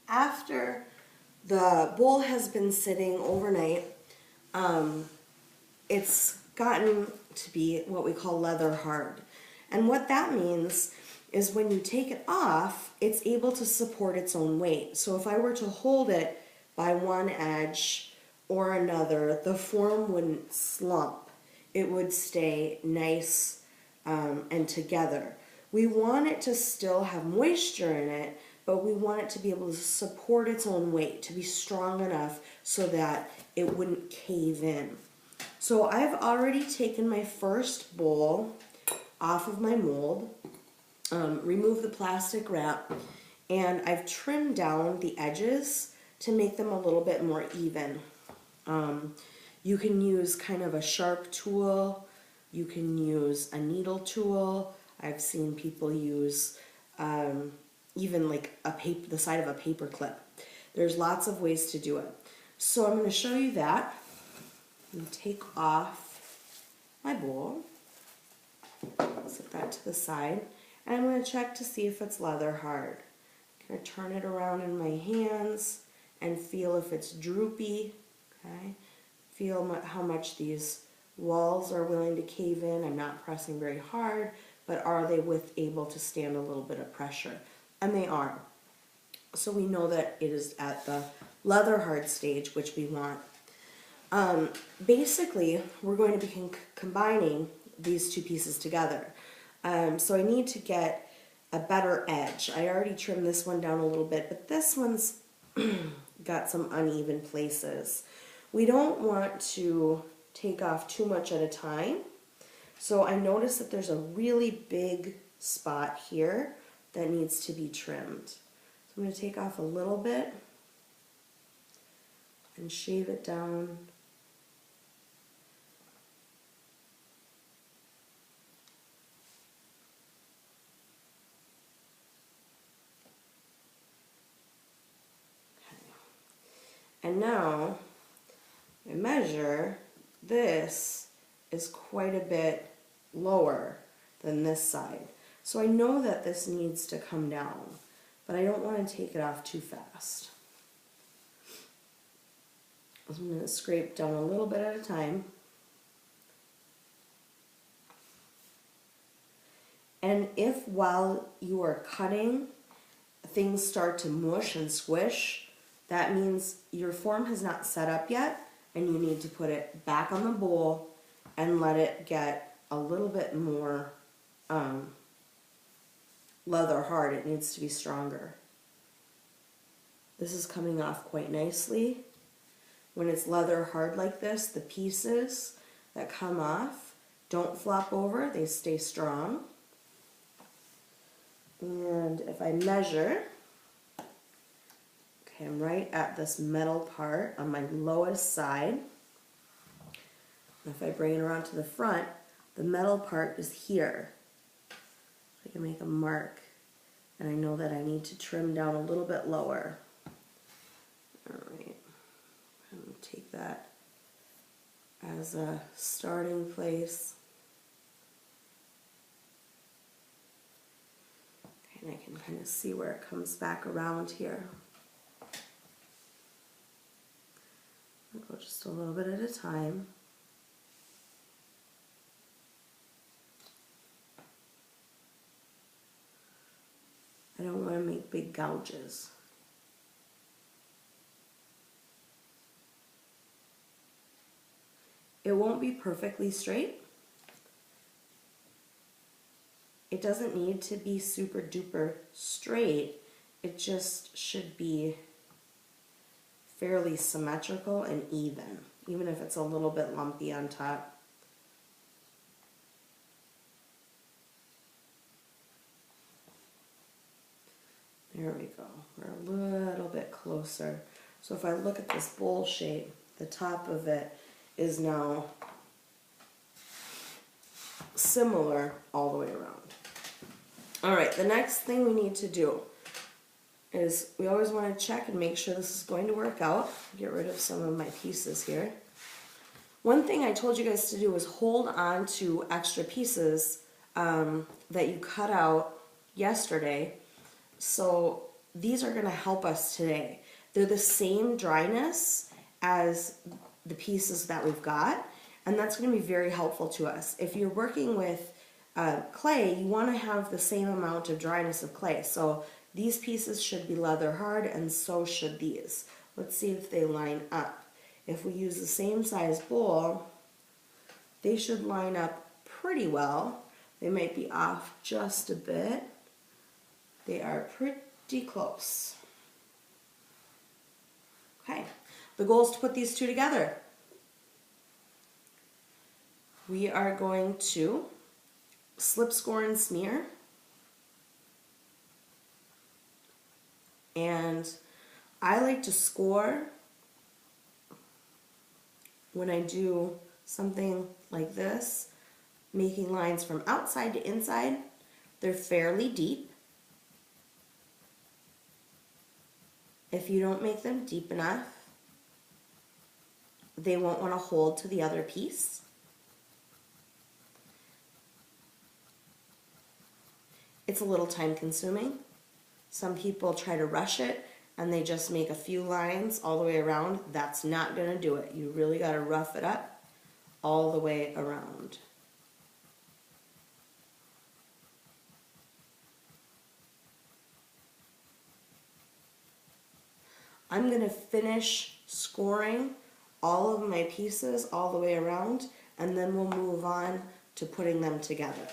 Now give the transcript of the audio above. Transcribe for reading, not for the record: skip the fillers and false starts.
after the bowl has been sitting overnight, it's gotten to be what we call leather hard. And what that means is when you take it off, it's able to support its own weight. So if I were to hold it by one edge or another, the form wouldn't slump. It would stay nice and together. We want it to still have moisture in it, but we want it to be able to support its own weight, to be strong enough so that it wouldn't cave in. So I've already taken my first bowl off of my mold, removed the plastic wrap, and I've trimmed down the edges to make them a little bit more even. You can use kind of a sharp tool, you can use a needle tool. I've seen people use even like the side of a paper clip. There's lots of ways to do it. So I'm going to show you that. And take off my bowl. Set that to the side. And I'm going to check to see if it's leather hard. I'm going to turn it around in my hands and feel if it's droopy. Okay. Feel how much these walls are willing to cave in. I'm not pressing very hard, but are they able to stand a little bit of pressure? And they are. So we know that it is at the leather hard stage, which we want. Basically, we're going to be combining these two pieces together. So I need to get a better edge. I already trimmed this one down a little bit, but this one's got some uneven places. We don't want to take off too much at a time. So I noticed that there's a really big spot here that needs to be trimmed. So I'm going to take off a little bit and shave it down. And now I measure, this is quite a bit lower than this side. So I know that this needs to come down, but I don't want to take it off too fast. So I'm going to scrape down a little bit at a time. And if while you are cutting, things start to mush and squish, that means your form has not set up yet, and you need to put it back on the bowl and let it get a little bit more leather hard. It needs to be stronger. This is coming off quite nicely. When it's leather hard like this, the pieces that come off don't flop over, they stay strong. And if I measure, okay, I'm right at this metal part on my lowest side. And if I bring it around to the front, the metal part is here. I can make a mark, and I know that I need to trim down a little bit lower. All right, I'm going to take that as a starting place. Okay, and I can kind of see where it comes back around here. I'll go just a little bit at a time. I don't want to make big gouges. It won't be perfectly straight. It doesn't need to be super duper straight. It just should be fairly symmetrical and even if it's a little bit lumpy on top. There we go. We're a little bit closer. So if I look at this bowl shape, the top of it is now similar all the way around. All right, the next thing we need to do is we always want to check and make sure this is going to work out. Get rid of some of my pieces here. One thing I told you guys to do was hold on to extra pieces that you cut out yesterday. So these are going to help us today. They're the same dryness as the pieces that we've got, and that's going to be very helpful to us. If you're working with clay, you want to have the same amount of dryness of clay. So these pieces should be leather hard, and so should these. Let's see if they line up. If we use the same size bowl, they should line up pretty well. They might be off just a bit. They are pretty close. Okay, the goal is to put these two together. We are going to slip, score, and smear. And I like to score when I do something like this, making lines from outside to inside. They're fairly deep. If you don't make them deep enough, they won't want to hold to the other piece. It's a little time consuming. Some people try to rush it and they just make a few lines all the way around. That's not going to do it. You really got to rough it up all the way around. I'm going to finish scoring all of my pieces all the way around, and then we'll move on to putting them together.